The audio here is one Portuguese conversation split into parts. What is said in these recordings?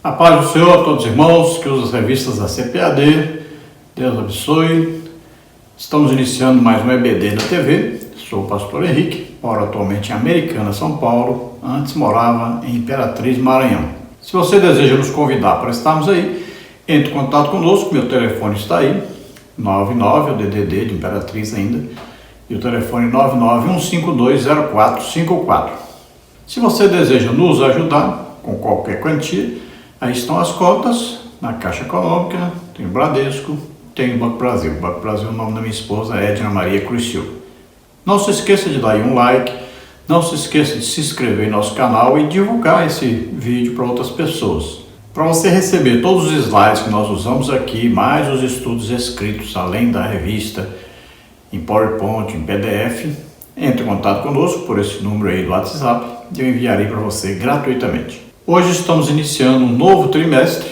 A paz do Senhor a todos os irmãos que usam as revistas da CPAD, Deus abençoe. Estamos iniciando mais um EBD da TV. Sou o pastor Henrique, moro atualmente em Americana, São Paulo. Antes morava em Imperatriz, Maranhão. Se você deseja nos convidar para estarmos aí, entre em contato conosco, meu telefone está aí, 99, é o DDD de Imperatriz ainda, e o telefone 991520454. Se você deseja nos ajudar com qualquer quantia, aí estão as contas na Caixa Econômica, tem o Bradesco, tem o Banco Brasil. O Banco Brasil, o nome da minha esposa é Edna Maria Cruz Silva. Não se esqueça de dar aí um like, não se esqueça de se inscrever em nosso canal e divulgar esse vídeo para outras pessoas. Para você receber todos os slides que nós usamos aqui, mais os estudos escritos, além da revista, em PowerPoint, em PDF, entre em contato conosco por esse número aí do WhatsApp e eu enviarei para você gratuitamente. Hoje estamos iniciando um novo trimestre,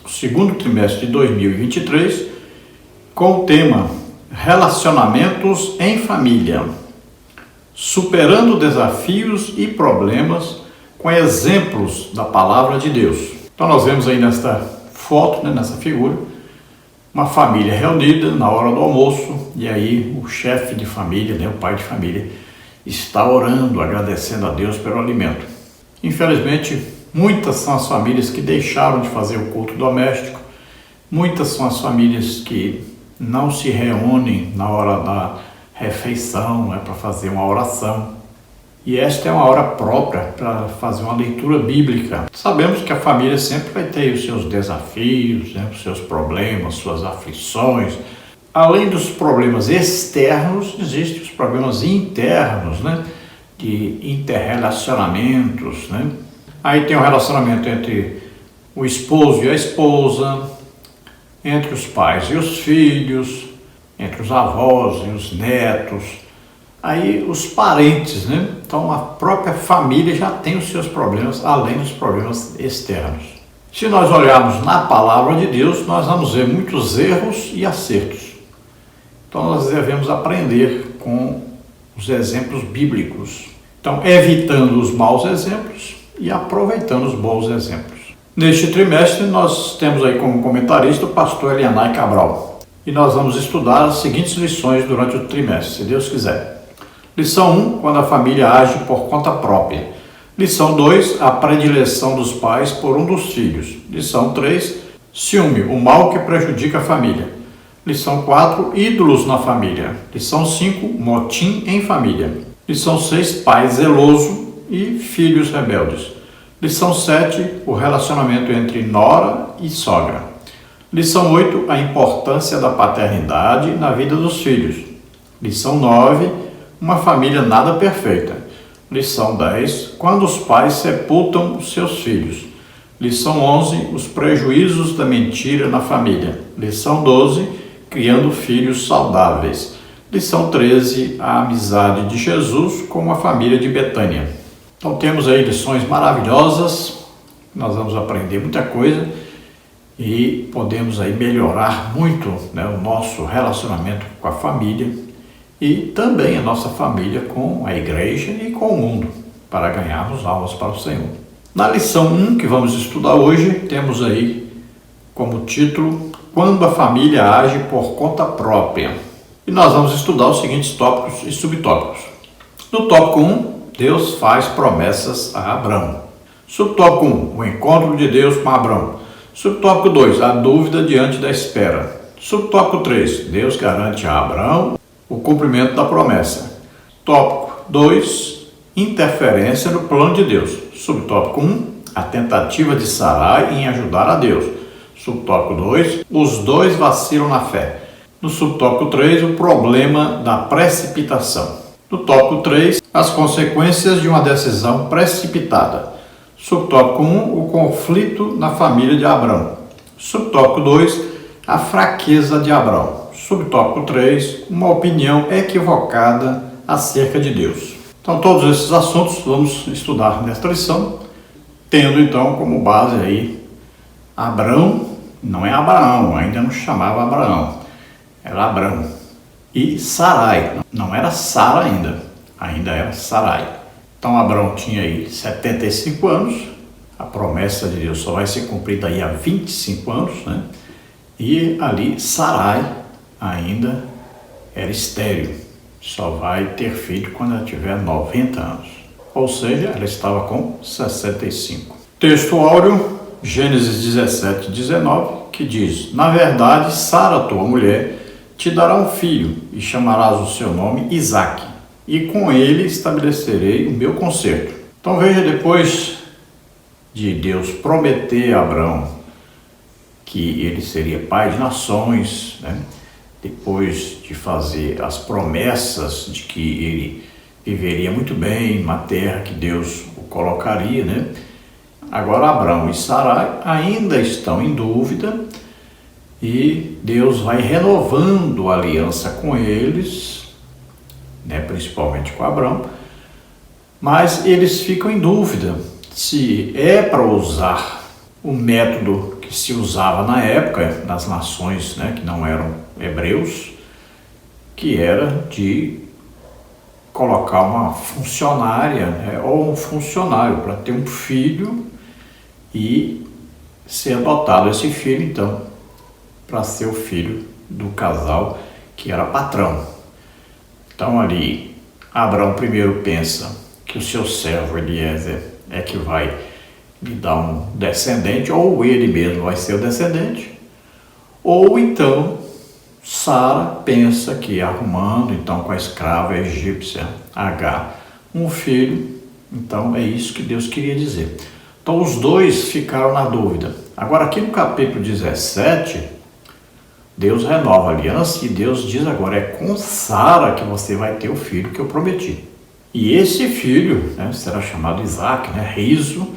o segundo trimestre de 2023, com o tema Relacionamentos em Família, superando desafios e problemas com exemplos da Palavra de Deus. Então nós vemos aí nesta foto, nessa figura, uma família reunida na hora do almoço e aí o chefe de família, o pai de família, está orando, agradecendo a Deus pelo alimento. Infelizmente, muitas são as famílias que deixaram de fazer o culto doméstico, muitas são as famílias que não se reúnem na hora da refeição, para fazer uma oração. E esta é uma hora própria para fazer uma leitura bíblica. Sabemos que a família sempre vai ter os seus desafios, os seus problemas, suas aflições. Além dos problemas externos, existem os problemas internos, de interrelacionamentos, Aí tem o relacionamento entre o esposo e a esposa, entre os pais e os filhos, entre os avós e os netos, aí os parentes, Então a própria família já tem os seus problemas, além dos problemas externos. Se nós olharmos na palavra de Deus, nós vamos ver muitos erros e acertos. Então nós devemos aprender com os exemplos bíblicos. Então, evitando os maus exemplos e aproveitando os bons exemplos. Neste trimestre, nós temos aí como comentarista o pastor Elianai Cabral. E nós vamos estudar as seguintes lições durante o trimestre, se Deus quiser. Lição 1, quando a família age por conta própria. Lição 2, a predileção dos pais por um dos filhos. Lição 3, ciúme, o mal que prejudica a família. Lição 4, ídolos na família. Lição 5, motim em família. Lição 6, pai zeloso e filhos rebeldes. Lição 7, o relacionamento entre nora e sogra. Lição 8, a importância da paternidade na vida dos filhos. Lição 9, uma família nada perfeita. Lição 10, quando os pais sepultam os seus filhos. Lição 11, os prejuízos da mentira na família. Lição 12, criando filhos saudáveis. Lição 13, a amizade de Jesus com a família de Betânia. Então temos aí lições maravilhosas, nós vamos aprender muita coisa e podemos aí melhorar muito o nosso relacionamento com a família e também a nossa família com a igreja e com o mundo, para ganharmos almas para o Senhor. Na lição 1 que vamos estudar hoje, temos aí como título, Quando a família age por conta própria. E nós vamos estudar os seguintes tópicos e subtópicos. No tópico 1, Deus faz promessas a Abrão. Subtópico 1, o encontro de Deus com Abrão. Subtópico 2, a dúvida diante da espera. Subtópico 3, Deus garante a Abrão o cumprimento da promessa. Tópico 2, interferência no plano de Deus. Subtópico 1, a tentativa de Sarai em ajudar a Deus. Subtópico 2, os dois vacilam na fé. No subtópico 3, o problema da precipitação. No tópico 3, as consequências de uma decisão precipitada. Subtópico 1, o conflito na família de Abrão. Subtópico 2, a fraqueza de Abrão. Subtópico 3, uma opinião equivocada acerca de Deus. Então, todos esses assuntos vamos estudar nesta lição, tendo então como base aí Abrão, não é Abraão, ainda não chamava Abraão, era Abrão. E Sarai, não era Sara ainda era Sarai. Então Abrão tinha aí 75 anos, a promessa de Deus só vai ser cumprida aí há 25 anos, né? E ali Sarai ainda era estéril, só vai ter filho quando ela tiver 90 anos, ou seja, ela estava com 65. Texto áureo, Gênesis 17, 19, que diz: na verdade, Sara, tua mulher, te dará um filho, e chamarás o seu nome Isaque, e com ele estabelecerei o meu concerto. Então veja, depois de Deus prometer a Abraão que ele seria pai de nações, né? Depois de fazer as promessas de que ele viveria muito bem numa terra que Deus o colocaria, né? Agora Abraão e Sarai ainda estão em dúvida e Deus vai renovando a aliança com eles, né? Principalmente com Abraão, mas eles ficam em dúvida se é para usar o método que se usava na época nas nações, né, que não eram hebreus, que era de colocar uma funcionária, né, ou um funcionário para ter um filho e ser adotado esse filho, então, para ser o filho do casal que era patrão. Então ali, Abraão primeiro pensa que o seu servo Eliezer é que vai lhe dar um descendente, ou ele mesmo vai ser o descendente, ou então Sara pensa que arrumando então com a escrava egípcia Agar um filho, então é isso que Deus queria dizer. Então os dois ficaram na dúvida. Agora aqui no capítulo 17, Deus renova a aliança e Deus diz agora, é com Sara que você vai ter o filho que eu prometi. E esse filho, né, será chamado Isaque, né, riso,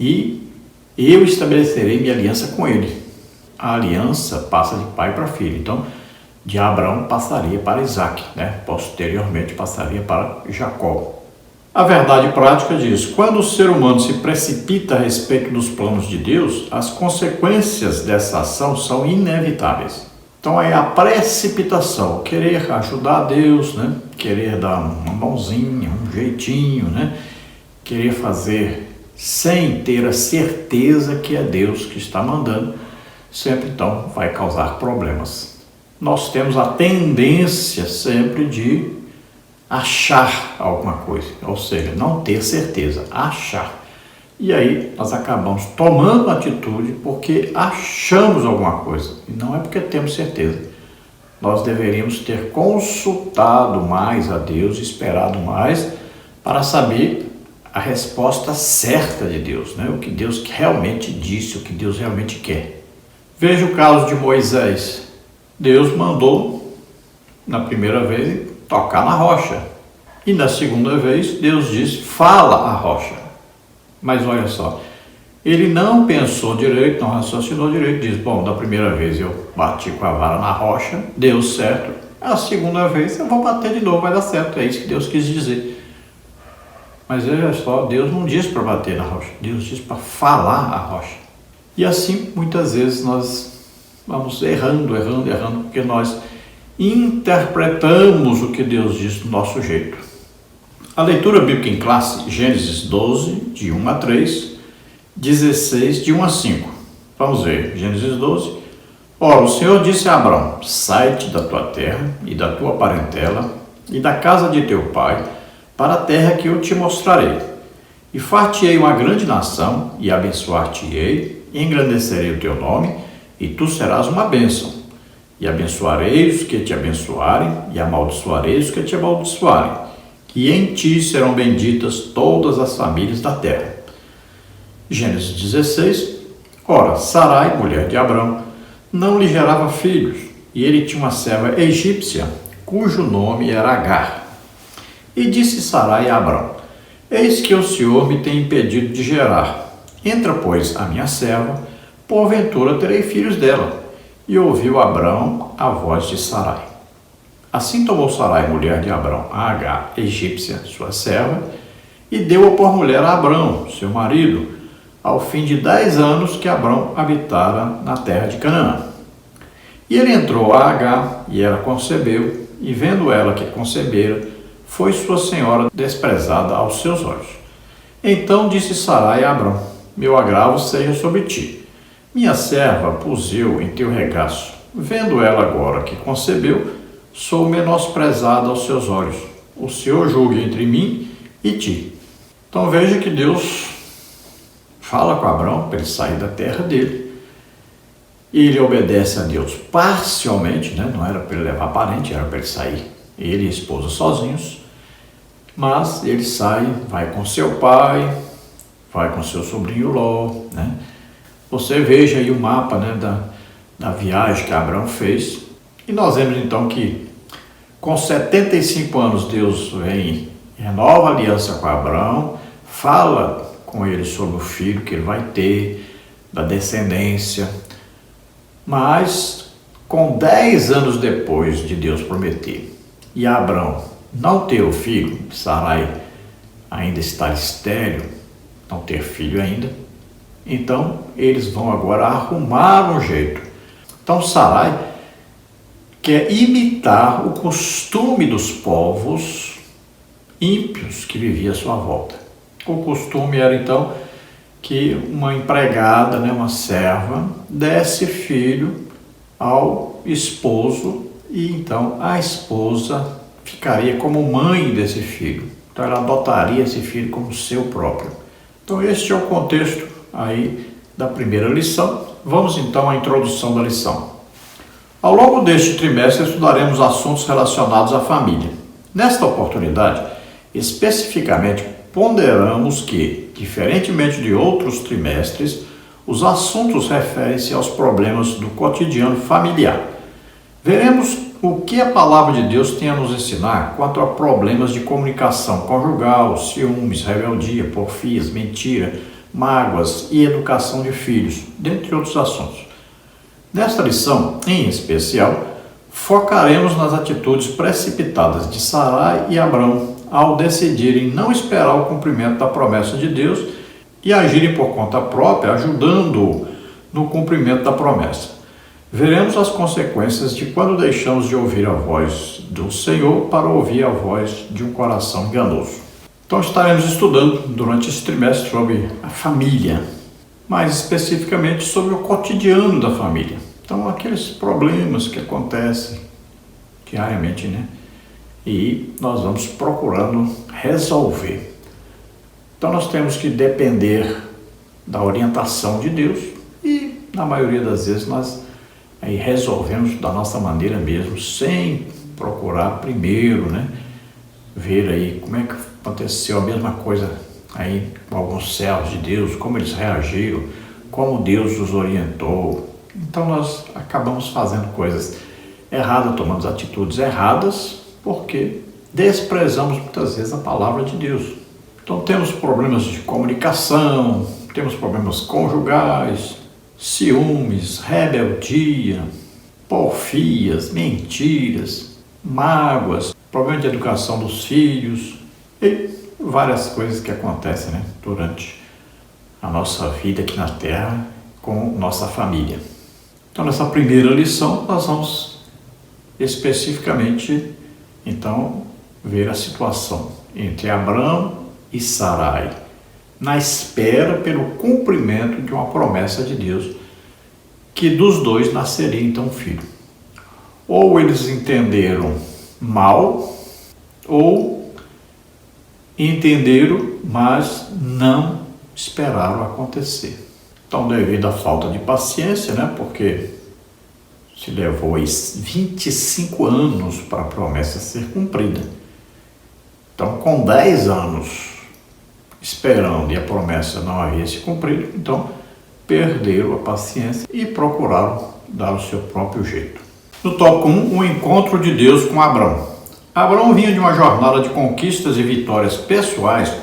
e eu estabelecerei minha aliança com ele. A aliança passa de pai para filho. Então, de Abraão passaria para Isaque, né? Posteriormente passaria para Jacó. A verdade prática diz: quando o ser humano se precipita a respeito dos planos de Deus, as consequências dessa ação são inevitáveis. Então aí a precipitação, querer ajudar Deus, né? Querer dar uma mãozinha, um jeitinho, né? Querer fazer sem ter a certeza que é Deus que está mandando, sempre então vai causar problemas. Nós temos a tendência sempre de achar alguma coisa, ou seja, não ter certeza, achar. E aí nós acabamos tomando atitude porque achamos alguma coisa, e não é porque temos certeza. Nós deveríamos ter consultado mais a Deus, esperado mais, para saber a resposta certa de Deus, né? O que Deus realmente disse, o que Deus realmente quer. Veja o caso de Moisés. Deus mandou, na primeira vez, tocar na rocha. E na segunda vez, Deus disse, fala a rocha. Mas olha só, ele não pensou direito, não raciocinou direito, diz, bom, da primeira vez eu bati com a vara na rocha, deu certo. A segunda vez eu vou bater de novo, vai dar certo. É isso que Deus quis dizer. Mas veja só, Deus não diz para bater na rocha, Deus diz para falar a rocha. E assim, muitas vezes nós vamos errando, porque nós interpretamos o que Deus diz do nosso jeito. A leitura bíblica em classe, Gênesis 12, de 1 a 3, 16, de 1 a 5. Vamos ver, Gênesis 12. Ora, o Senhor disse a Abraão, sai-te da tua terra e da tua parentela e da casa de teu pai, para a terra que eu te mostrarei. E far-te-ei uma grande nação, e abençoar-te-ei, e engrandecerei o teu nome, e tu serás uma bênção. E abençoarei os que te abençoarem, e amaldiçoarei os que te amaldiçoarem. E em ti serão benditas todas as famílias da terra. Gênesis 16. Ora, Sarai, mulher de Abrão, não lhe gerava filhos, e ele tinha uma serva egípcia, cujo nome era Agar. E disse Sarai a Abrão, eis que o Senhor me tem impedido de gerar. Entra, pois, a minha serva, porventura terei filhos dela. E ouviu Abrão a voz de Sarai. Assim tomou Sarai, mulher de Abrão, a Agar, egípcia, sua serva, e deu-a por mulher a Abrão, seu marido, ao fim de 10 anos que Abrão habitara na terra de Canaã. E ele entrou a Agar, e ela concebeu, e vendo ela que concebera, foi sua senhora desprezada aos seus olhos. Então disse Sarai a Abrão, meu agravo seja sobre ti. Minha serva pus eu em teu regaço. Vendo ela agora que concebeu, sou menosprezada aos seus olhos. O Senhor julgue entre mim e ti. Então veja que Deus fala com Abraão para ele sair da terra dele. E ele obedece a Deus parcialmente, né? Não era para ele levar parente, era para ele sair, ele e a esposa sozinhos. Mas ele sai, vai com seu pai, vai com seu sobrinho Ló, né? Você veja aí o mapa, né, da viagem que Abraão fez. E nós vemos então que com 75 anos Deus vem, renova a aliança com Abraão, fala com ele sobre o filho que ele vai ter, da descendência. Mas com 10 anos depois de Deus prometer e Abraão não ter o filho, Sarai ainda estar estéril, não ter filho ainda, então eles vão agora arrumar um jeito. Então Sarai quer imitar o costume dos povos ímpios que viviam à sua volta. O costume era então que uma empregada, né, uma serva, desse filho ao esposo e então a esposa ficaria como mãe desse filho. Então ela adotaria esse filho como seu próprio. Então este é o contexto aí da primeira lição. Vamos então à introdução da lição. Ao longo deste trimestre estudaremos assuntos relacionados à família. Nesta oportunidade, especificamente ponderamos que, diferentemente de outros trimestres, os assuntos referem-se aos problemas do cotidiano familiar. Veremos o que a palavra de Deus tem a nos ensinar quanto a problemas de comunicação conjugal, ciúmes, rebeldia, porfias, mentira, mágoas e educação de filhos, dentre outros assuntos. Nesta lição, em especial, focaremos nas atitudes precipitadas de Sarai e Abrão ao decidirem não esperar o cumprimento da promessa de Deus e agirem por conta própria, ajudando-o no cumprimento da promessa. Veremos as consequências de quando deixamos de ouvir a voz do Senhor para ouvir a voz de um coração enganoso. Então estaremos estudando durante esse trimestre sobre a família, mais especificamente sobre o cotidiano da família. Então aqueles problemas que acontecem diariamente, né? E nós vamos procurando resolver. Então nós temos que depender da orientação de Deus e na maioria das vezes nós aí resolvemos da nossa maneira mesmo, sem procurar primeiro, né? Ver aí como é que aconteceu a mesma coisa aí com alguns servos de Deus, como eles reagiram, como Deus os orientou. Então nós acabamos fazendo coisas erradas, tomamos atitudes erradas, porque desprezamos muitas vezes a palavra de Deus. Então temos problemas de comunicação, temos problemas conjugais, ciúmes, rebeldia, porfias, mentiras, mágoas, problema de educação dos filhos e várias coisas que acontecem, né, durante a nossa vida aqui na Terra com nossa família. Então nessa primeira lição nós vamos especificamente então ver a situação entre Abrão e Sarai na espera pelo cumprimento de uma promessa de Deus que dos dois nasceria então um filho. Ou eles entenderam mal ou entenderam, mas não esperaram acontecer. Então, devido à falta de paciência, né, porque se levou 25 anos para a promessa ser cumprida. Então, com 10 anos esperando e a promessa não havia se cumprido, então perderam a paciência e procuraram dar o seu próprio jeito. No tópico 1, o encontro de Deus com Abrão. Abrão vinha de uma jornada de conquistas e vitórias pessoais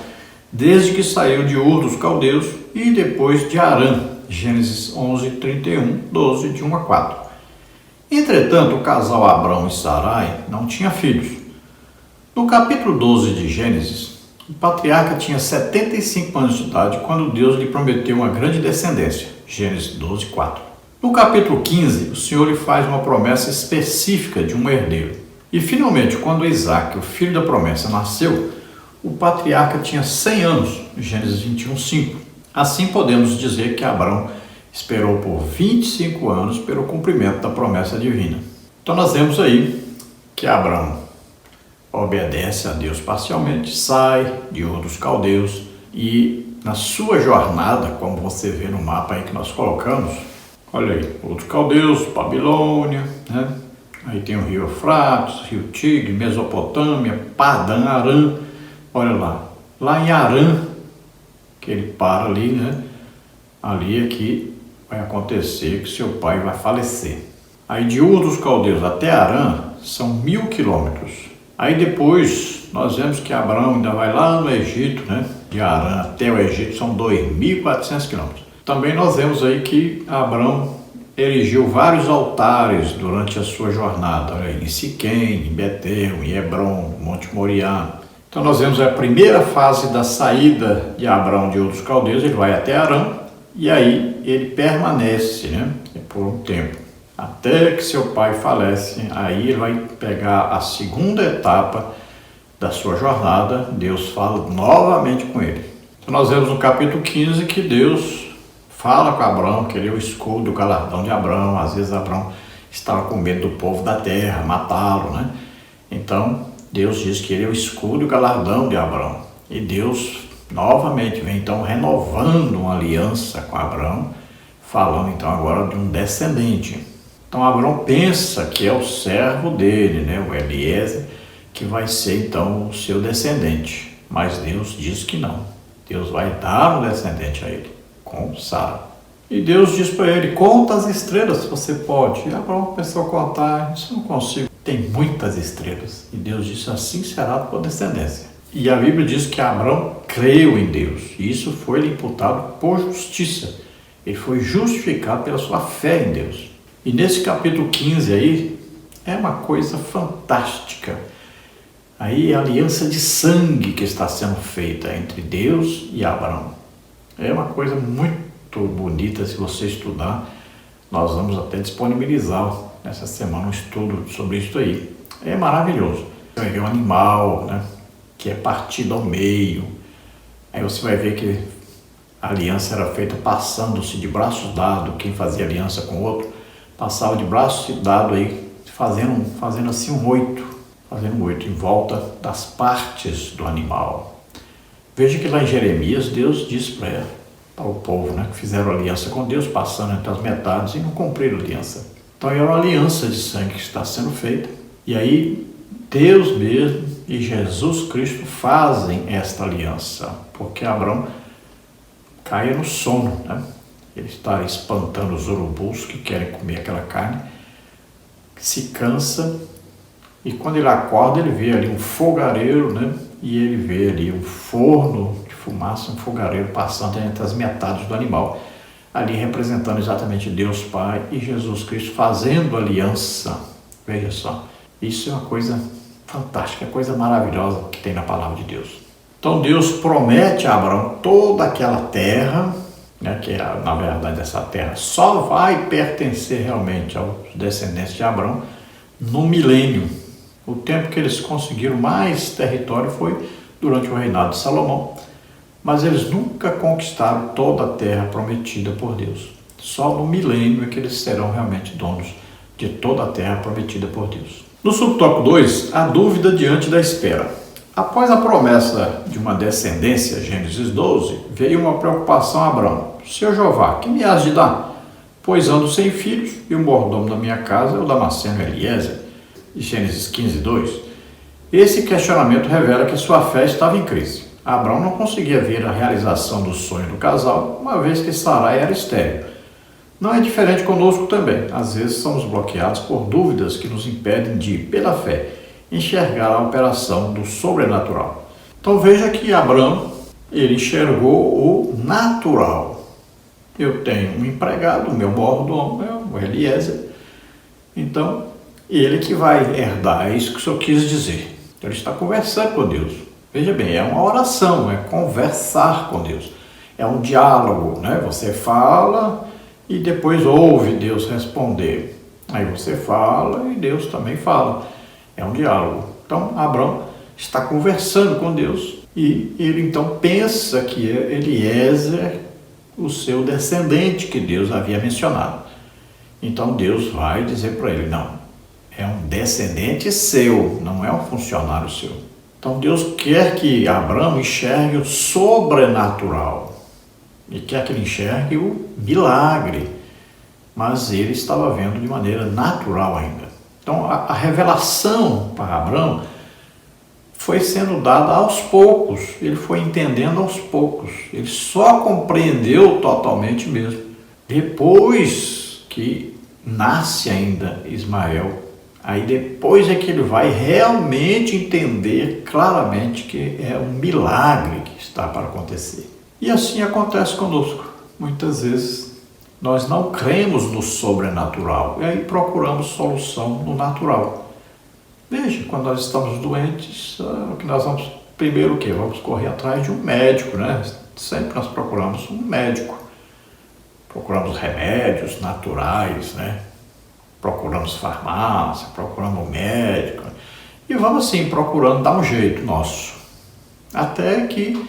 desde que saiu de Ur dos Caldeus e depois de Harã, Gênesis 11, 31, 12, de 1 a 4. Entretanto, o casal Abrão e Sarai não tinha filhos. No capítulo 12 de Gênesis, o patriarca tinha 75 anos de idade quando Deus lhe prometeu uma grande descendência, Gênesis 12, 4. No capítulo 15, o Senhor lhe faz uma promessa específica de um herdeiro. E finalmente, quando Isaac, o filho da promessa, nasceu, o patriarca tinha 100 anos, Gênesis 21, 5. Assim podemos dizer que Abraão esperou por 25 anos pelo cumprimento da promessa divina. Então nós vemos aí que Abraão obedece a Deus parcialmente, sai de Ur dos Caldeus e na sua jornada, como você vê no mapa aí que nós colocamos, olha aí, Ur dos Caldeus, Babilônia, né? Aí tem o rio Eufrates, rio Tigre, Mesopotâmia, Padã, Arã, olha lá em Arã, que ele para ali, né? Ali é que vai acontecer que seu pai vai falecer. Aí de Ur dos Caldeus até Arã são 1000 quilômetros. Aí depois nós vemos que Abraão ainda vai lá no Egito, né? De Arã até o Egito são 2.400 quilômetros. Também nós vemos aí que Abraão erigiu vários altares durante a sua jornada, em Siquém, em Betel, em Hebron, Monte Moriá. Então nós vemos a primeira fase da saída de Abraão de Ur dos Caldeus, ele vai até Arã e aí ele permanece, né, por um tempo, até que seu pai falece. Aí ele vai pegar a segunda etapa da sua jornada, Deus fala novamente com ele. Então nós vemos no capítulo 15 que Deus fala com Abraão, que ele é o escudo, o galardão de Abraão. Às vezes Abraão estava com medo do povo da terra, matá-lo, né? Então Deus diz que ele é o escudo e o galardão de Abraão. E Deus novamente vem então renovando uma aliança com Abraão, falando então agora de um descendente. Então Abraão pensa que é o servo dele, né, o Eliezer, que vai ser então o seu descendente. Mas Deus diz que não. Deus vai dar um descendente a ele, com Sara. E Deus diz para ele: conta as estrelas se você pode. E Abraão começou a contar: isso eu não consigo. Tem muitas estrelas. E Deus disse: assim será a tua descendência. E a Bíblia diz que Abraão creu em Deus. E isso foi-lhe imputado por justiça. Ele foi justificado pela sua fé em Deus. E nesse capítulo 15 aí, é uma coisa fantástica. Aí a aliança de sangue que está sendo feita entre Deus e Abraão. É uma coisa muito bonita, se você estudar. Nós vamos até disponibilizar nessa semana um estudo sobre isso aí. É maravilhoso. Você vai ver um animal, né, que é partido ao meio. Aí você vai ver que a aliança era feita passando-se de braços dados. Quem fazia aliança com o outro passava de braços dados aí, fazendo assim um oito em volta das partes do animal. Veja que lá em Jeremias Deus diz para o povo, né, que fizeram aliança com Deus, passando entre as metades e não cumpriram a aliança. Então é uma aliança de sangue que está sendo feita. E aí Deus mesmo e Jesus Cristo fazem esta aliança, porque Abraão cai no sono, né? Ele está espantando os urubus que querem comer aquela carne, se cansa, e quando ele acorda ele vê ali um fogareiro, né? E ele vê ali um forno de fumaça, um fogareiro passando entre as metades do animal, ali representando exatamente Deus Pai e Jesus Cristo fazendo aliança. Veja só, isso é uma coisa fantástica, coisa maravilhosa que tem na palavra de Deus. Então Deus promete a Abraão toda aquela terra, né, que na verdade essa terra só vai pertencer realmente aos descendentes de Abraão no milênio. O tempo que eles conseguiram mais território foi durante o reinado de Salomão, mas eles nunca conquistaram toda a terra prometida por Deus. Só no milênio é que eles serão realmente donos de toda a terra prometida por Deus. No subtópico 2, a dúvida diante da espera. Após a promessa de uma descendência, Gênesis 12, veio uma preocupação a Abraão. Senhor Jeová, que me has de dar? Pois ando sem filhos, e o mordomo da minha casa é o Damasceno Eliezer. Gênesis 15, 2. Esse questionamento revela que sua fé estava em crise. Abraão não conseguia ver a realização do sonho do casal, uma vez que Sarai era estéril. Não é diferente conosco também. Às vezes somos bloqueados por dúvidas que nos impedem de, pela fé, enxergar a operação do sobrenatural. Então veja que Abraão, ele enxergou o natural. Eu tenho um empregado, o meu mordomo é o Eliezer, então ele que vai herdar, é isso que o Senhor quis dizer. Ele está conversando com Deus. Veja bem, é uma oração, é conversar com Deus. É um diálogo, né? Você fala e depois ouve Deus responder. Aí você fala e Deus também fala. É um diálogo. Então, Abraão está conversando com Deus e ele então pensa que Eliezer o seu descendente que Deus havia mencionado. Então Deus vai dizer para ele, não, é um descendente seu, não é um funcionário seu. Então Deus quer que Abraão enxergue o sobrenatural e quer que ele enxergue o milagre, mas ele estava vendo de maneira natural ainda. Então a revelação para Abraão foi sendo dada aos poucos, ele foi entendendo aos poucos, ele só compreendeu totalmente mesmo depois que nasce ainda Ismael. Aí depois é que ele vai realmente entender claramente que é um milagre que está para acontecer. E assim acontece conosco. Muitas vezes nós não cremos no sobrenatural e aí procuramos solução no natural. Veja, quando nós estamos doentes, o que nós vamos primeiro o quê? Vamos correr atrás de um médico, né? Sempre nós procuramos um médico. Procuramos remédios naturais, né? Procuramos farmácia, procuramos médico. E vamos assim, procurando dar um jeito nosso. Até que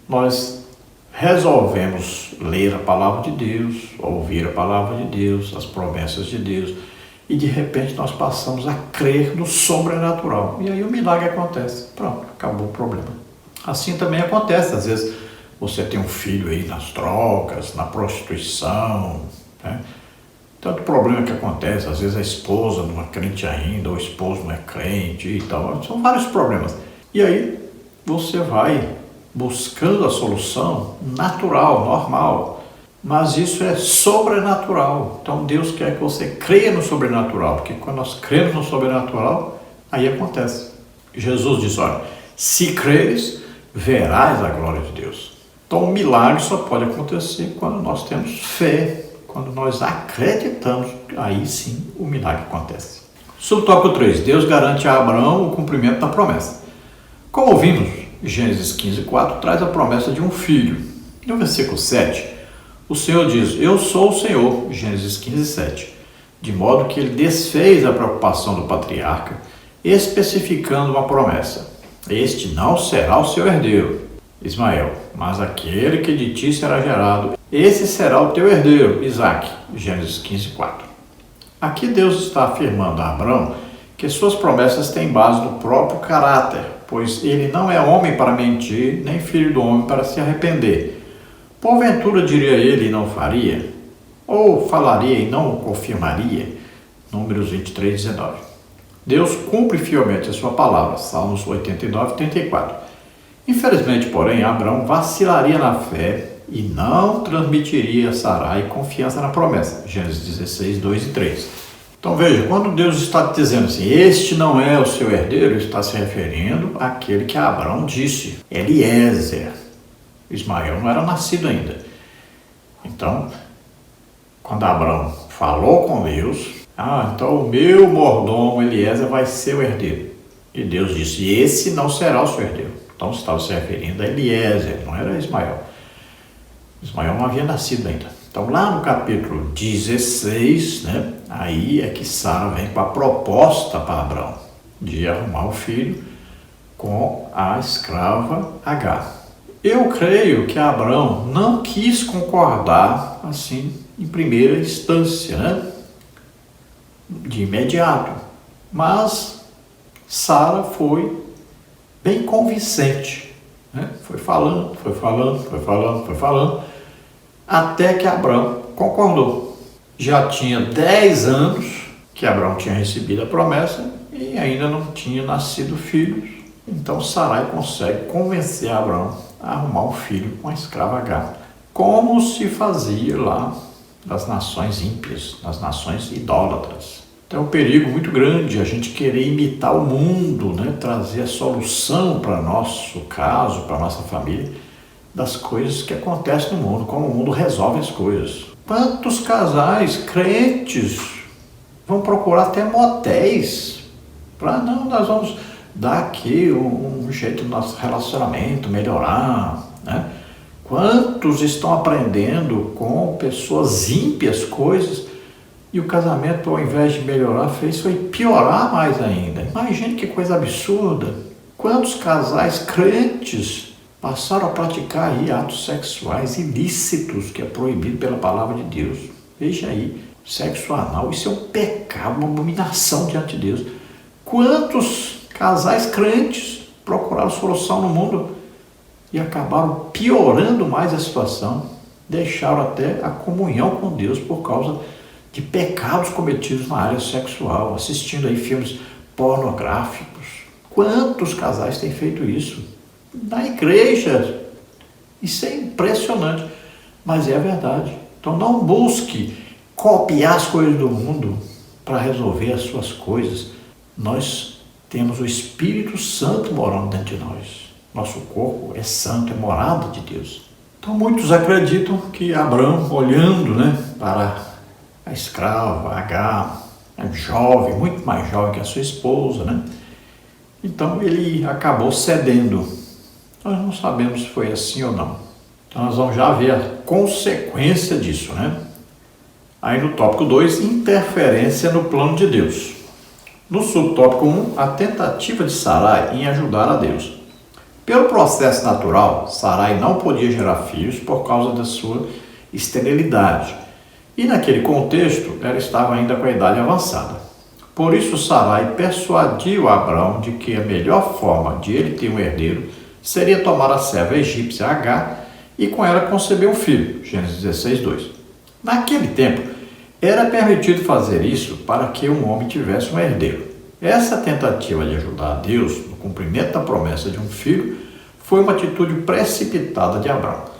nós resolvemos ler a palavra de Deus, ouvir a palavra de Deus, as promessas de Deus. E de repente nós passamos a crer no sobrenatural. E aí o milagre acontece. Pronto, acabou o problema. Assim também acontece. Às vezes você tem um filho aí nas drogas, na prostituição, né? Tanto problema que acontece. Às vezes a esposa não é crente ainda, ou o esposo não é crente e tal. São vários problemas. E aí você vai buscando a solução natural, normal. Mas isso é sobrenatural. Então Deus quer que você creia no sobrenatural, porque quando nós cremos no sobrenatural, aí acontece. Jesus diz, olha, se creres, verás a glória de Deus. Então o milagre só pode acontecer quando nós temos fé, quando nós acreditamos, aí sim o milagre acontece. Subtópico 3, Deus garante a Abraão o cumprimento da promessa. Como ouvimos, Gênesis 15:4 traz a promessa de um filho. No versículo 7, o Senhor diz, eu sou o Senhor, Gênesis 15:7, de modo que ele desfez a preocupação do patriarca, especificando uma promessa. Este não será o seu herdeiro, Ismael, mas aquele que de ti será gerado, esse será o teu herdeiro, Isaque, Gênesis 15:4. Aqui Deus está afirmando a Abraão que suas promessas têm base no próprio caráter, pois ele não é homem para mentir, nem filho do homem para se arrepender. Porventura diria ele e não faria? Ou falaria e não o confirmaria? Números 23:19. Deus cumpre fielmente a sua palavra, Salmos 89:34. Infelizmente, porém, Abraão vacilaria na fé e não transmitiria a Sarai confiança na promessa, Gênesis 16:2 e 3. Então veja, quando Deus está dizendo assim, este não é o seu herdeiro, ele está se referindo àquele que Abraão disse, Eliezer. Ismael não era nascido ainda. Então, quando Abraão falou com Deus, então o meu mordomo Eliezer vai ser o herdeiro. E Deus disse, esse não será o seu herdeiro. Então estava se referindo a Eliezer, não era Ismael. Ismael não havia nascido ainda. Então lá no capítulo 16, né, aí é que Sara vem com a proposta para Abraão de arrumar o filho com a escrava Agar. Eu creio que Abraão não quis concordar assim em primeira instância, né, de imediato, mas Sara foi bem convincente, né? Foi falando, até que Abraão concordou. Já tinha 10 anos que Abraão tinha recebido a promessa e ainda não tinha nascido filhos. Então Sarai consegue convencer Abraão a arrumar um filho com a escrava Agar, como se fazia lá nas nações ímpias, nas nações idólatras. Então é um perigo muito grande a gente querer imitar o mundo, né? Trazer a solução para nosso caso, para nossa família, das coisas que acontecem no mundo, como o mundo resolve as coisas. Quantos casais crentes vão procurar até motéis para nós vamos dar aqui um jeito do nosso relacionamento, melhorar, né? Quantos estão aprendendo com pessoas ímpias coisas e o casamento, ao invés de melhorar, foi piorar mais ainda. Imagine que coisa absurda. Quantos casais crentes passaram a praticar aí atos sexuais ilícitos, que é proibido pela palavra de Deus. Veja aí, sexo anal, isso é um pecado, uma abominação diante de Deus. Quantos casais crentes procuraram solução no mundo e acabaram piorando mais a situação, deixaram até a comunhão com Deus por causa de pecados cometidos na área sexual, assistindo aí filmes pornográficos. Quantos casais têm feito isso? Na igreja. Isso é impressionante, mas é verdade. Então não busque copiar as coisas do mundo para resolver as suas coisas. Nós temos o Espírito Santo morando dentro de nós. Nosso corpo é santo, é morada de Deus. Então muitos acreditam que Abraão, olhando, para a escrava, Agar, jovem, muito mais jovem que a sua esposa, então ele acabou cedendo. Nós não sabemos se foi assim ou não. Então nós vamos já ver a consequência disso, Aí no tópico 2, interferência no plano de Deus. No subtópico 1, a tentativa de Sarai em ajudar a Deus. Pelo processo natural, Sarai não podia gerar filhos por causa da sua esterilidade. E naquele contexto, ela estava ainda com a idade avançada. Por isso, Sarai persuadiu Abraão de que a melhor forma de ele ter um herdeiro seria tomar a serva egípcia Agar e com ela conceber um filho. Gênesis 16:2. Naquele tempo, era permitido fazer isso para que um homem tivesse um herdeiro. Essa tentativa de ajudar a Deus no cumprimento da promessa de um filho foi uma atitude precipitada de Abraão.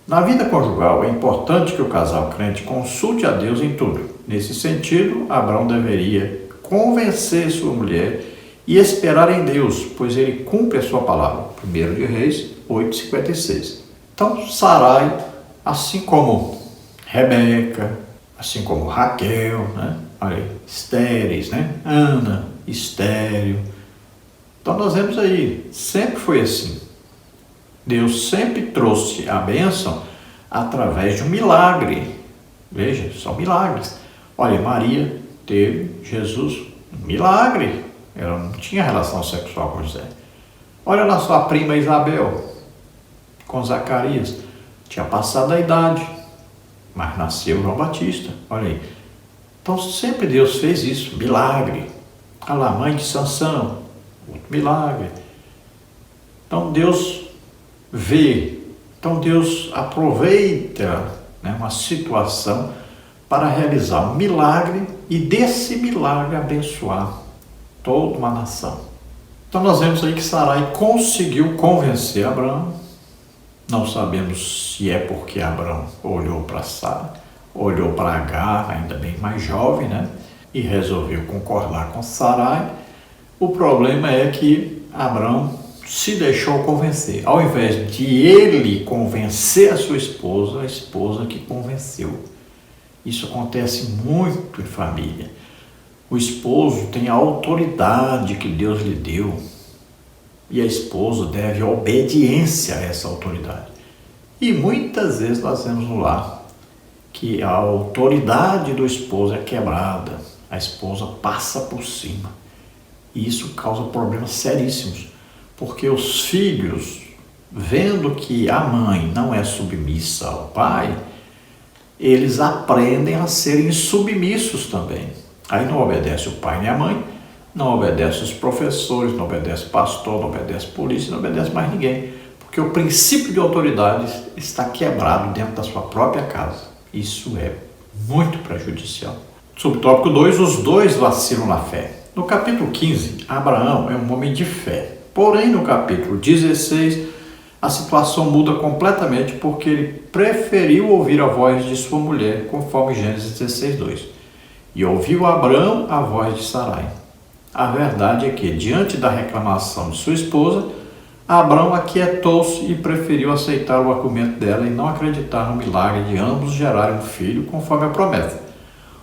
Na vida conjugal, é importante que o casal crente consulte a Deus em tudo. Nesse sentido, Abraão deveria convencer sua mulher e esperar em Deus, pois ele cumpre a sua palavra. 1 de Reis 8:56. Então, Sarai, assim como Rebeca, assim como Raquel, olha aí, estéreis, Ana, estéril. Então nós vemos aí, sempre foi assim. Deus sempre trouxe a bênção através de um milagre. Veja, são milagres. Olha, Maria teve Jesus, um milagre. Ela não tinha relação sexual com José. Olha lá sua prima Isabel, com Zacarias. Tinha passado a idade, mas nasceu João Batista. Olha aí. Então sempre Deus fez isso, milagre. Olha lá, mãe de Sansão, outro milagre. Então Deus vê, então Deus aproveita uma situação para realizar um milagre e desse milagre abençoar toda uma nação. Então nós vemos aí que Sarai conseguiu convencer Abraão. Não sabemos se é porque Abraão olhou para Sara, olhou para Agar, ainda bem mais jovem, e resolveu concordar com Sarai. O problema é que Abraão se deixou convencer. Ao invés de ele convencer a esposa que convenceu. Isso acontece muito em família. O esposo tem a autoridade que Deus lhe deu e a esposa deve obediência a essa autoridade. E muitas vezes nós vemos no lar que a autoridade do esposo é quebrada, a esposa passa por cima. E isso causa problemas seríssimos, porque os filhos, vendo que a mãe não é submissa ao pai, eles aprendem a serem submissos também. Aí não obedece o pai nem a mãe, não obedece os professores, não obedece o pastor, não obedece a polícia, não obedece mais ninguém. Porque o princípio de autoridade está quebrado dentro da sua própria casa. Isso é muito prejudicial. Subtópico 2, os dois vacilam na fé. No capítulo 15, Abraão é um homem de fé. Porém, no capítulo 16, a situação muda completamente porque ele preferiu ouvir a voz de sua mulher, conforme Gênesis 16:2. E ouviu Abraão a voz de Sarai. A verdade é que, diante da reclamação de sua esposa, Abraão aquietou-se e preferiu aceitar o argumento dela e não acreditar no milagre de ambos gerarem um filho, conforme a promessa.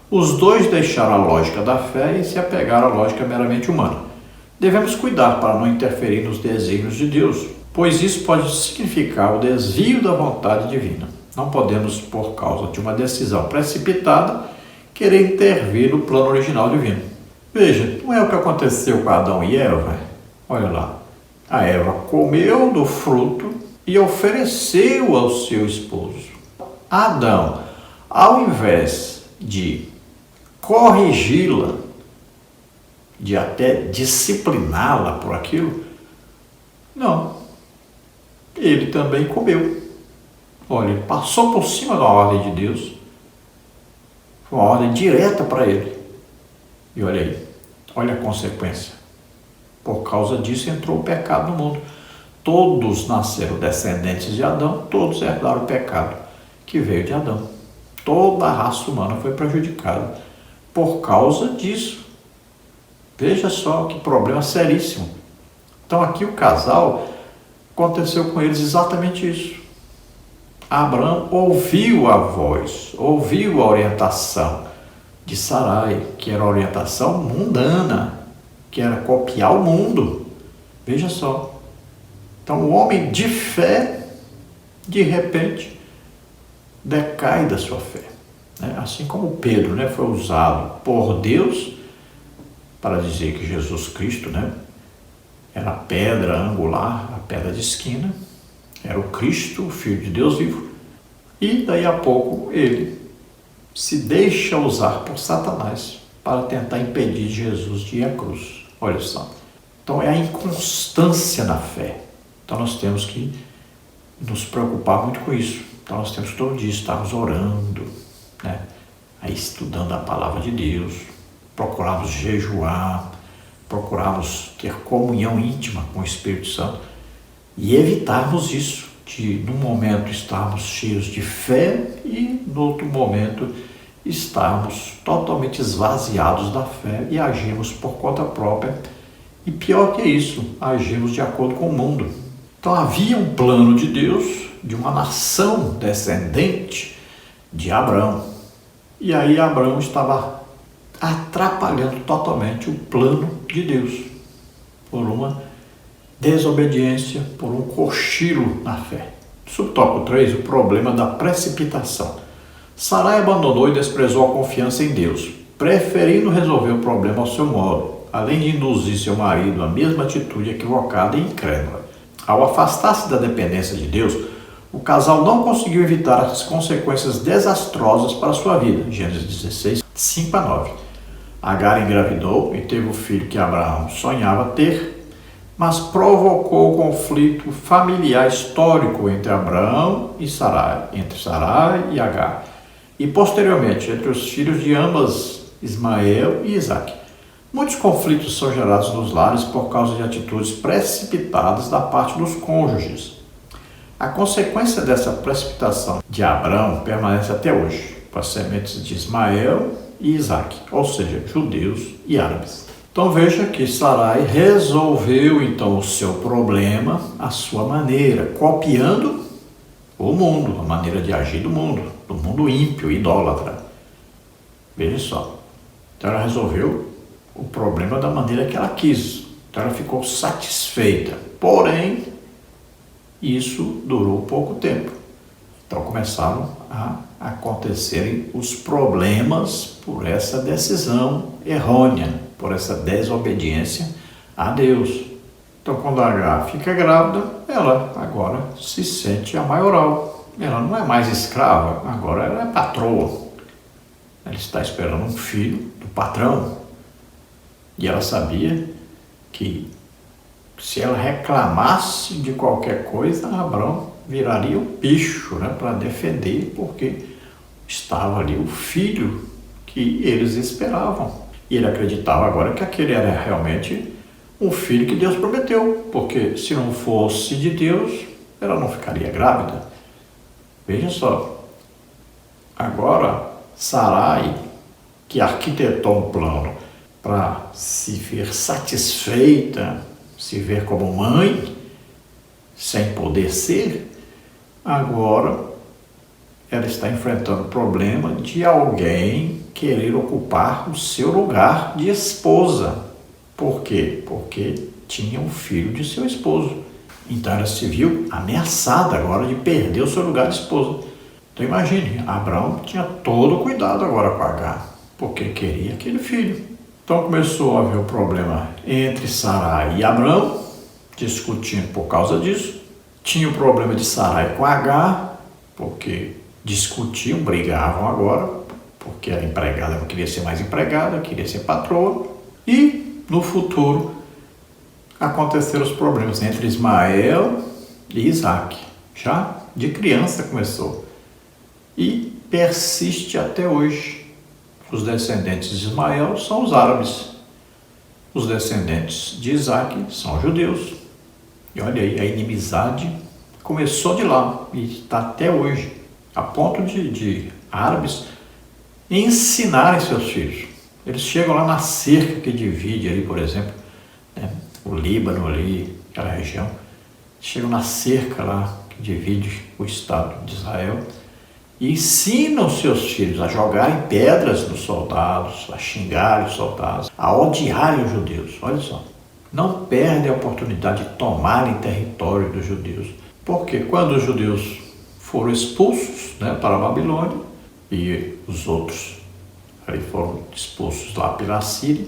Os dois deixaram a lógica da fé e se apegaram à lógica meramente humana. Devemos cuidar para não interferir nos desígnios de Deus, pois isso pode significar o desvio da vontade divina. Não podemos, por causa de uma decisão precipitada, querer intervir no plano original divino. Veja, não é o que aconteceu com Adão e Eva? Olha lá, a Eva comeu do fruto e ofereceu ao seu esposo. Adão, ao invés de corrigi-la, de até discipliná-la por aquilo, não, ele também comeu. Olha, ele passou por cima da ordem de Deus, foi uma ordem direta para ele. E olha aí, olha a consequência. Por causa disso entrou o pecado no mundo. Todos nasceram descendentes de Adão, todos herdaram o pecado que veio de Adão. Toda a raça humana foi prejudicada por causa disso. Veja só que problema seríssimo. Então aqui o casal, aconteceu com eles exatamente isso. Abraão ouviu a voz, ouviu a orientação de Sarai, que era a orientação mundana, que era copiar o mundo. Veja só. Então o homem de fé, de repente, decai da sua fé. Assim como Pedro, foi usado por Deus para dizer que Jesus Cristo, era a pedra angular, a pedra de esquina, era o Cristo, o Filho de Deus vivo. E daí a pouco ele se deixa usar por Satanás para tentar impedir Jesus de ir à cruz. Olha só. Então é a inconstância na fé. Então nós temos que nos preocupar muito com isso. Então nós temos que todo dia estarmos orando, aí estudando a palavra de Deus, procurarmos jejuar, procurarmos ter comunhão íntima com o Espírito Santo e evitarmos isso, de num momento estarmos cheios de fé e no outro momento estarmos totalmente esvaziados da fé e agirmos por conta própria. E pior que isso, agimos de acordo com o mundo. Então havia um plano de Deus, de uma nação descendente de Abraão. E aí Abraão estava atrapalhando totalmente o plano de Deus, por uma desobediência, por um cochilo na fé. Subtópico 3, o problema da precipitação. Sarai abandonou e desprezou a confiança em Deus, preferindo resolver o problema ao seu modo, além de induzir seu marido à mesma atitude equivocada e incrédula. Ao afastar-se da dependência de Deus, o casal não conseguiu evitar as consequências desastrosas para a sua vida. Gênesis 16, 5-9. Agar engravidou e teve o filho que Abraão sonhava ter, mas provocou o conflito familiar histórico entre Abraão e Sarai, entre Sarai e Agar, e posteriormente entre os filhos de ambas, Ismael e Isaque. Muitos conflitos são gerados nos lares por causa de atitudes precipitadas da parte dos cônjuges. A consequência dessa precipitação de Abraão permanece até hoje, com as sementes de Ismael e Isaque, ou seja, judeus e árabes. Então veja que Sarai resolveu então o seu problema à sua maneira, copiando o mundo, a maneira de agir do mundo ímpio, idólatra. Veja só. Então ela resolveu o problema da maneira que ela quis. Então ela ficou satisfeita. Porém, isso durou pouco tempo. Então começaram a acontecerem os problemas por essa decisão errônea, por essa desobediência a Deus. Então quando a Agar fica grávida, ela agora se sente a maioral. Ela não é mais escrava, agora ela é patroa. Ela está esperando um filho do patrão. E ela sabia que se ela reclamasse de qualquer coisa, Abraão viraria o bicho para defender, porque estava ali o filho que eles esperavam. E ele acreditava agora que aquele era realmente o filho que Deus prometeu, porque se não fosse de Deus, ela não ficaria grávida. Veja só, agora Sarai, que arquitetou um plano para se ver satisfeita, se ver como mãe, sem poder ser, agora ela está enfrentando o problema de alguém querer ocupar o seu lugar de esposa. Por quê? Porque tinha um filho de seu esposo. Então ela se viu ameaçada agora de perder o seu lugar de esposa. Então imagine, Abraão tinha todo o cuidado agora com Agar, porque queria aquele filho. Então começou a haver o problema entre Sarai e Abraão, discutindo por causa disso. Tinha o problema de Sarai com Agar, porque discutiam, brigavam agora, porque a empregada não queria ser mais empregada, queria ser patroa. E no futuro aconteceram os problemas entre Ismael e Isaac. Já de criança começou. E persiste até hoje. Os descendentes de Ismael são os árabes. Os descendentes de Isaac são judeus. E olha aí, a inimizade começou de lá e está até hoje, a ponto de árabes ensinarem seus filhos. Eles chegam lá na cerca que divide ali, por exemplo, né, o Líbano ali, aquela região. Chegam na cerca lá que divide o Estado de Israel e ensinam seus filhos a jogarem pedras nos soldados, a xingarem os soldados, a odiarem os judeus. Olha só. Não perdem a oportunidade de tomarem território dos judeus. Porque quando os judeus foram expulsos, né, para a Babilônia e os outros aí foram expulsos lá pela Síria,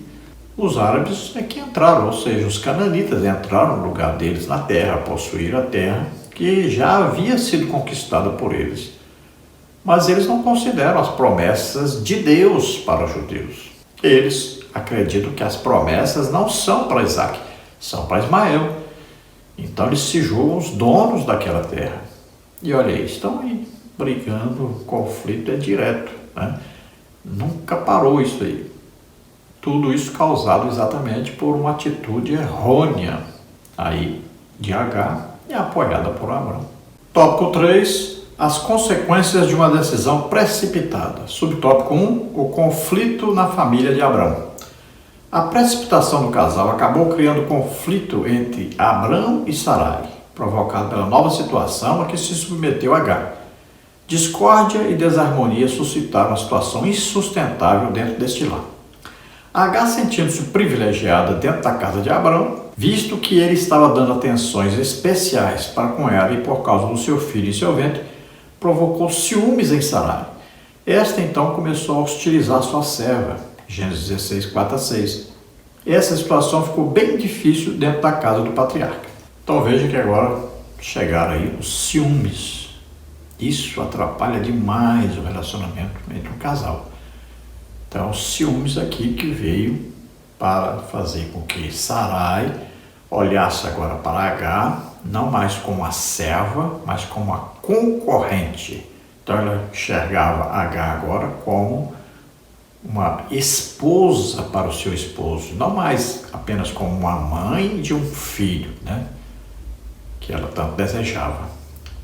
os árabes é que entraram, ou seja, os cananitas entraram no lugar deles na terra, possuíram a terra que já havia sido conquistada por eles. Mas eles não consideram as promessas de Deus para os judeus. Eles acreditam que as promessas não são para Isaac, são para Ismael. Então eles se julgam os donos daquela terra. E olha aí, estão aí brigando, o conflito é direto, né? Nunca parou isso aí. Tudo isso causado exatamente por uma atitude errônea aí de Agar e apoiada por Abrão. Tópico 3. As consequências de uma decisão precipitada. Subtópico 1. O conflito na família de Abrão. A precipitação do casal acabou criando conflito entre Abrão e Sarai, provocado pela nova situação a que se submeteu Agar. Discórdia e desarmonia suscitaram uma situação insustentável dentro deste lar. Agar, sentindo-se privilegiada dentro da casa de Abrão, visto que ele estava dando atenções especiais para com ela e por causa do seu filho em seu ventre, provocou ciúmes em Sarai. Esta então começou a hostilizar sua serva. Gênesis 16, 4 a 6. Essa situação ficou bem difícil dentro da casa do patriarca. Então veja que agora chegaram aí os ciúmes. Isso atrapalha demais o relacionamento entre um casal. Então, os ciúmes aqui que veio para fazer com que Sarai olhasse agora para Agar, não mais como a serva, mas como a concorrente. Então, ela enxergava Agar agora como uma esposa para o seu esposo, não mais apenas como uma mãe de um filho, né, que ela tanto desejava,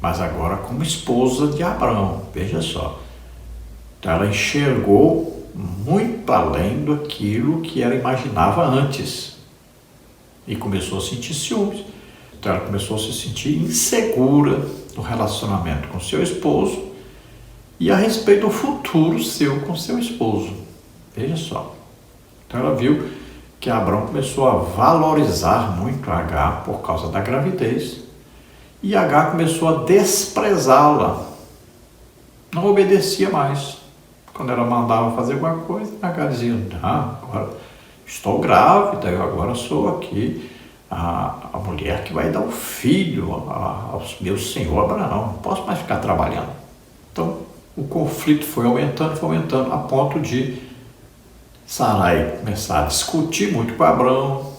mas agora como esposa de Abrão. Veja só. Então, ela enxergou muito além daquilo que ela imaginava antes e começou a sentir ciúmes. Então ela começou a se sentir insegura no relacionamento com seu esposo e a respeito do futuro seu com seu esposo. Veja só. Então ela viu que Abrão começou a valorizar muito Agar por causa da gravidez e Agar começou a desprezá-la. Não obedecia mais. Quando ela mandava fazer alguma coisa, Agar dizia: agora estou grávida, eu agora sou aqui a mulher que vai dar o filho ao meu senhor Abraão, não posso mais ficar trabalhando. Então, o conflito foi aumentando, a ponto de Sarai começar a discutir muito com Abrão,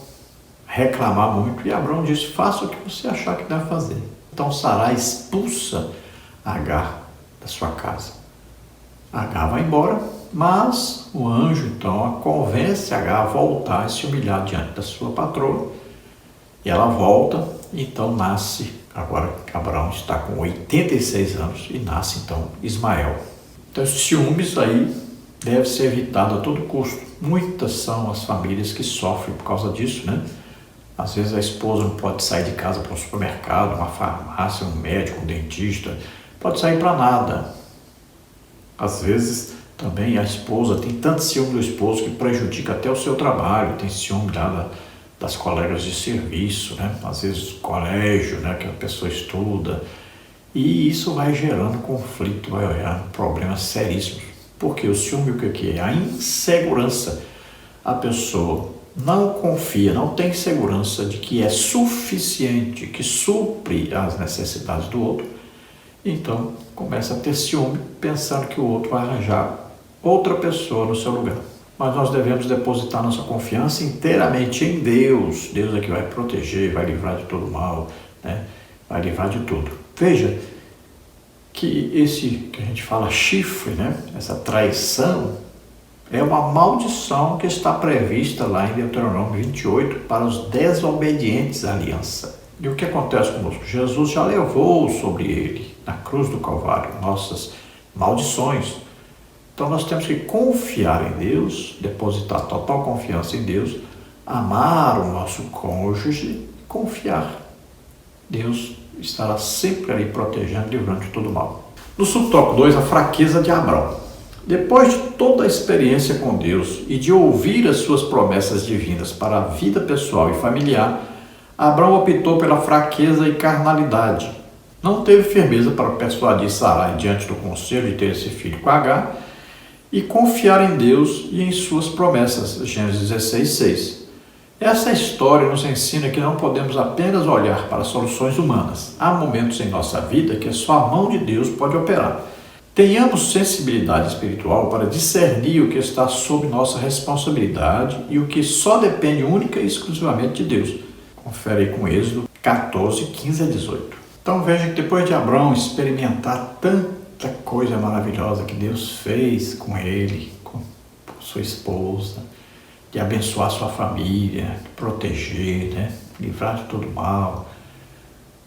reclamar muito, e Abrão disse: faça o que você achar que deve fazer. Então, Sarai expulsa Agar da sua casa. Agar vai embora, mas o anjo então convence Agar a voltar e se humilhar diante da sua patroa. E ela volta, então nasce, agora Abraão está com 86 anos, e nasce então Ismael. Então os ciúmes aí devem ser evitados a todo custo. Muitas são as famílias que sofrem por causa disso, né? Às vezes a esposa não pode sair de casa para um supermercado, uma farmácia, um médico, um dentista, pode sair para nada. Às vezes, também a esposa tem tanto ciúme do esposo que prejudica até o seu trabalho, tem ciúme das colegas de serviço, né? Às vezes colégio, né, que a pessoa estuda, e isso vai gerando conflito, vai gerando problemas seríssimos. Porque o ciúme, o que é? A insegurança. A pessoa não confia, não tem segurança de que é suficiente, que supre as necessidades do outro, então começa a ter ciúme, pensando que o outro vai arranjar outra pessoa no seu lugar. Mas nós devemos depositar nossa confiança inteiramente em Deus. Deus é que vai proteger, vai livrar de todo mal, né? Vai livrar de tudo. Veja que esse que a gente fala chifre, né? Essa traição, é uma maldição que está prevista lá em Deuteronômio 28 para os desobedientes à aliança. E o que acontece conosco? Jesus já levou sobre ele, na cruz do Calvário, nossas maldições. Então nós temos que confiar em Deus, depositar total confiança em Deus, amar o nosso cônjuge e confiar. Deus estará sempre ali protegendo, livrando de todo mal. No subtópico 2, a fraqueza de Abrão. Depois de toda a experiência com Deus e de ouvir as suas promessas divinas para a vida pessoal e familiar, Abrão optou pela fraqueza e carnalidade. Não teve firmeza para persuadir Sarai diante do conselho de ter esse filho com Agar e confiar em Deus e em suas promessas. Gênesis 16:6. Essa história nos ensina que não podemos apenas olhar para soluções humanas. Há momentos em nossa vida que só a mão de Deus pode operar. Tenhamos sensibilidade espiritual para discernir o que está sob nossa responsabilidade e o que só depende única e exclusivamente de Deus. Confere aí com Êxodo 14, 15 a 18. Então veja que depois de Abrão experimentar tanta coisa maravilhosa que Deus fez com ele, com sua esposa, de abençoar sua família, de proteger, né? Livrar de todo mal,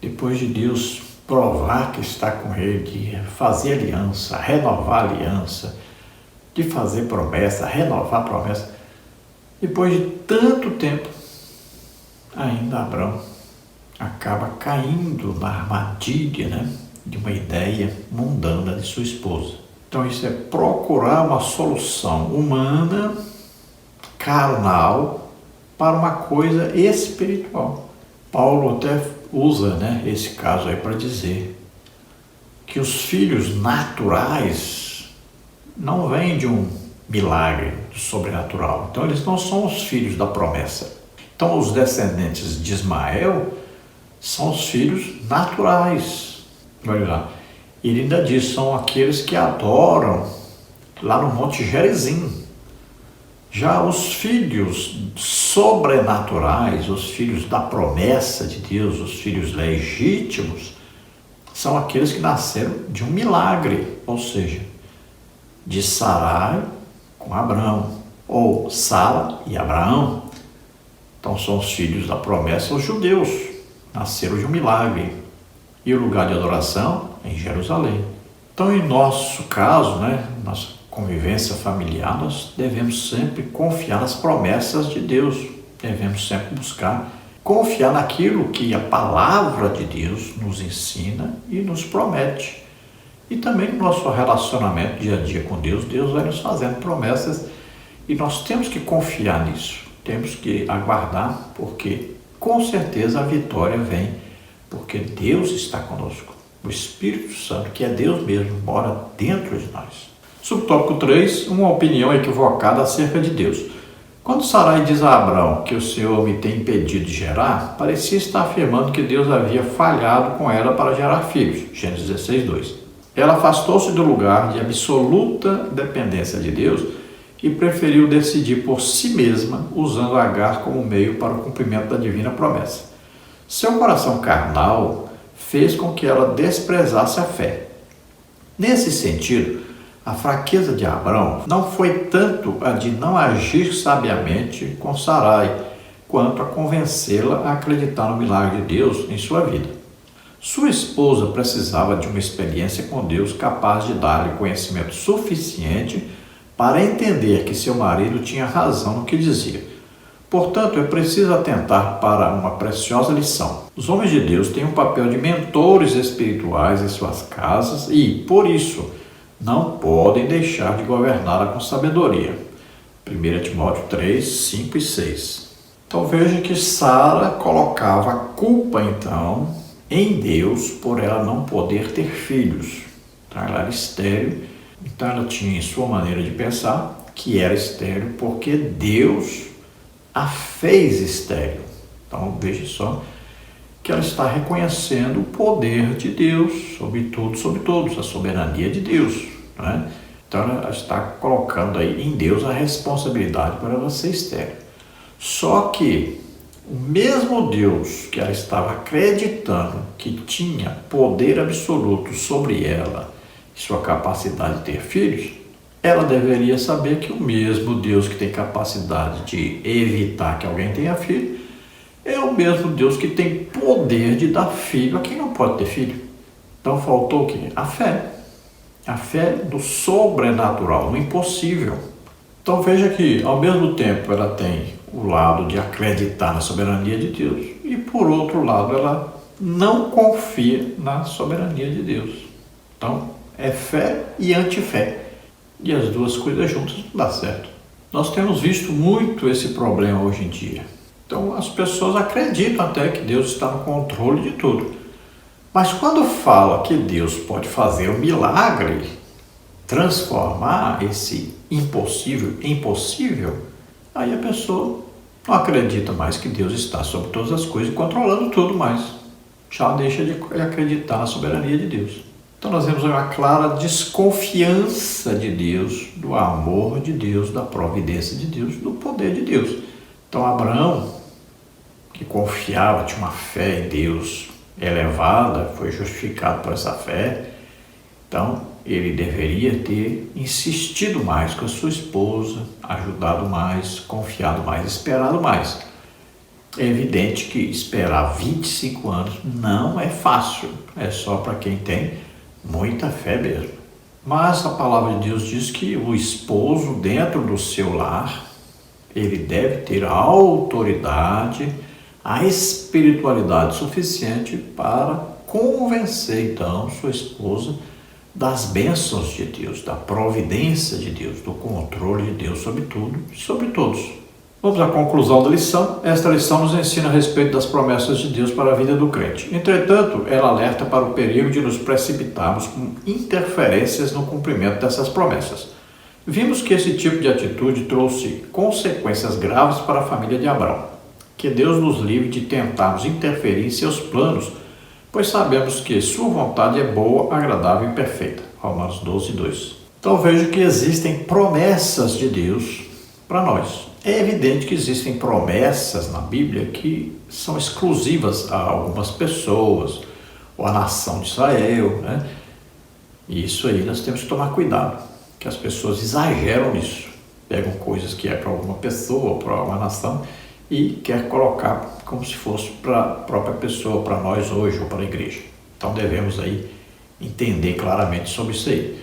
depois de Deus provar que está com ele, de fazer aliança, renovar aliança, de fazer promessa, renovar promessa. Depois de tanto tempo, ainda Abrão acaba caindo na armadilha, né, de uma ideia mundana de sua esposa. Então isso é procurar uma solução humana, carnal, para uma coisa espiritual. Paulo até usa, né, esse caso aí para dizer que os filhos naturais não vêm de um milagre sobrenatural. Então eles não são os filhos da promessa. Então os descendentes de Ismael são os filhos naturais. Olha lá. Ele ainda diz, são aqueles que adoram lá no Monte Gerizim. Já os filhos sobrenaturais, os filhos da promessa de Deus, os filhos legítimos, são aqueles que nasceram de um milagre, ou seja, de Sarai com Abraão, ou Sara e Abraão. Então são os filhos da promessa, os judeus, nasceram de um milagre. E o lugar de adoração em Jerusalém. Então, em nosso caso, né, nossa convivência familiar, nós devemos sempre confiar nas promessas de Deus. Devemos sempre buscar confiar naquilo que a palavra de Deus nos ensina e nos promete. E também no nosso relacionamento dia a dia com Deus, Deus vai nos fazendo promessas e nós temos que confiar nisso. Temos que aguardar, porque com certeza a vitória vem, porque Deus está conosco. O Espírito Santo, que é Deus mesmo, mora dentro de nós. Subtópico 3, uma opinião equivocada acerca de Deus. Quando Sarai diz a Abrão que o Senhor me tem impedido de gerar, parecia estar afirmando que Deus havia falhado com ela para gerar filhos. Gênesis 16:2. Ela afastou-se do lugar de absoluta dependência de Deus e preferiu decidir por si mesma, usando Agar como meio para o cumprimento da divina promessa. Seu coração carnal fez com que ela desprezasse a fé. Nesse sentido, a fraqueza de Abrão não foi tanto a de não agir sabiamente com Sarai, quanto a convencê-la a acreditar no milagre de Deus em sua vida. Sua esposa precisava de uma experiência com Deus capaz de dar-lhe conhecimento suficiente para entender que seu marido tinha razão no que dizia. Portanto, é preciso atentar para uma preciosa lição. Os homens de Deus têm um papel de mentores espirituais em suas casas e, por isso, não podem deixar de governá-la com sabedoria. 1 Timóteo 3, 5 e 6. Então veja que Sara colocava a culpa, então, em Deus por ela não poder ter filhos. Então ela era estéril, então ela tinha em sua maneira de pensar que era estéril porque Deus a fez estéril. Então veja só que ela está reconhecendo o poder de Deus sobre tudo, sobre todos, a soberania de Deus, não é? Então ela está colocando aí em Deus a responsabilidade para ela ser estéril. Só que o mesmo Deus que ela estava acreditando que tinha poder absoluto sobre ela e sua capacidade de ter filhos, ela deveria saber que o mesmo Deus que tem capacidade de evitar que alguém tenha filho é o mesmo Deus que tem poder de dar filho a quem não pode ter filho. Então faltou o quê? A fé. A fé do sobrenatural, do impossível. Então veja que ao mesmo tempo ela tem o lado de acreditar na soberania de Deus e por outro lado ela não confia na soberania de Deus. Então é fé e antifé. E as duas coisas juntas não dá certo. Nós temos visto muito esse problema hoje em dia. Então as pessoas acreditam até que Deus está no controle de tudo. Mas quando fala que Deus pode fazer o milagre, transformar esse impossível em possível, aí a pessoa não acredita mais que Deus está sobre todas as coisas, controlando tudo mais. Já deixa de acreditar na soberania de Deus. Então nós vemos uma clara desconfiança de Deus, do amor de Deus, da providência de Deus, do poder de Deus. Então Abraão, que confiava, tinha uma fé em Deus elevada, foi justificado por essa fé. Então ele deveria ter insistido mais com a sua esposa, ajudado mais, confiado mais, esperado mais. É evidente que esperar 25 anos não é fácil, é só para quem tem muita fé mesmo. Mas a palavra de Deus diz que o esposo dentro do seu lar, ele deve ter a autoridade, a espiritualidade suficiente para convencer então sua esposa das bênçãos de Deus, da providência de Deus, do controle de Deus sobre tudo e sobre todos. Vamos à conclusão da lição. Esta lição nos ensina a respeito das promessas de Deus para a vida do crente. Entretanto, ela alerta para o perigo de nos precipitarmos com interferências no cumprimento dessas promessas. Vimos que esse tipo de atitude trouxe consequências graves para a família de Abraão. Que Deus nos livre de tentarmos interferir em seus planos, pois sabemos que sua vontade é boa, agradável e perfeita. Romanos 12, 2. Então veja que existem promessas de Deus para nós. É evidente que existem promessas na Bíblia que são exclusivas a algumas pessoas, ou à nação de Israel, né? E isso aí nós temos que tomar cuidado, que as pessoas exageram nisso. Pegam coisas que é para alguma pessoa, para uma nação, e quer colocar como se fosse para a própria pessoa, para nós hoje ou para a igreja. Então devemos aí entender claramente sobre isso aí.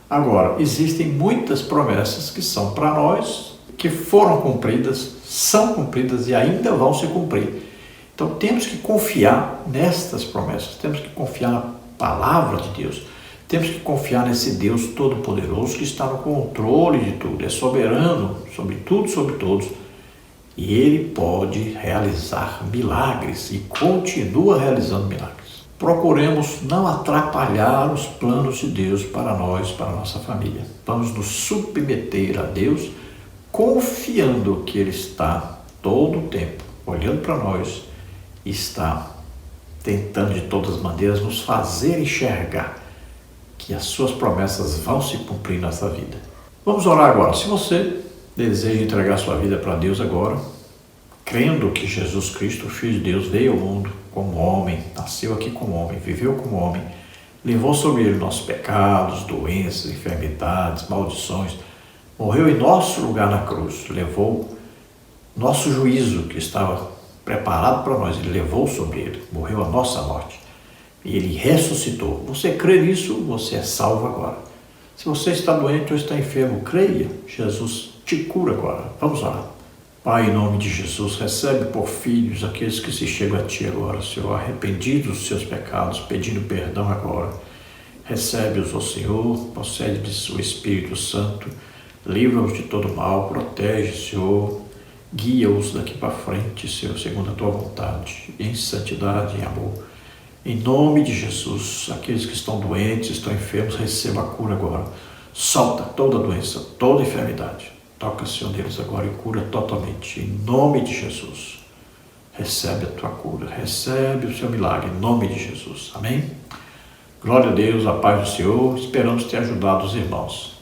Agora, existem muitas promessas que são para nós, que foram cumpridas, são cumpridas e ainda vão se cumprir. Então temos que confiar nestas promessas, temos que confiar na palavra de Deus, temos que confiar nesse Deus Todo-Poderoso que está no controle de tudo, é soberano sobre tudo, sobre todos. E Ele pode realizar milagres e continua realizando milagres. Procuremos não atrapalhar os planos de Deus para nós, para a nossa família. Vamos nos submeter a Deus, confiando que Ele está todo o tempo olhando para nós e está tentando de todas as maneiras nos fazer enxergar que as suas promessas vão se cumprir nessa vida. Vamos orar agora. Se você deseja entregar sua vida para Deus agora, crendo que Jesus Cristo, o Filho de Deus, veio ao mundo como homem, nasceu aqui como homem, viveu como homem, levou sobre ele nossos pecados, doenças, enfermidades, maldições, morreu em nosso lugar na cruz, levou nosso juízo que estava preparado para nós, ele levou sobre ele, morreu a nossa morte. E ele ressuscitou. Você crê nisso, você é salvo agora. Se você está doente ou está enfermo, creia, Jesus te cura agora. Vamos orar. Pai, em nome de Jesus, recebe por filhos aqueles que se chegam a Ti agora, Senhor, arrependidos dos seus pecados, pedindo perdão agora. Recebe-os, ó Senhor, concede-lhes o Espírito Santo, livra-os de todo mal, protege, Senhor, guia-os daqui para frente, Senhor, segundo a Tua vontade, em santidade e em amor. Em nome de Jesus, aqueles que estão doentes, estão enfermos, receba a cura agora. Solta toda doença, toda enfermidade, Toca, Senhor, neles agora e cura totalmente. Em nome de Jesus. Recebe a tua cura. Recebe o seu milagre. Em nome de Jesus. Amém? Glória a Deus, a paz do Senhor. Esperamos ter ajudado os irmãos.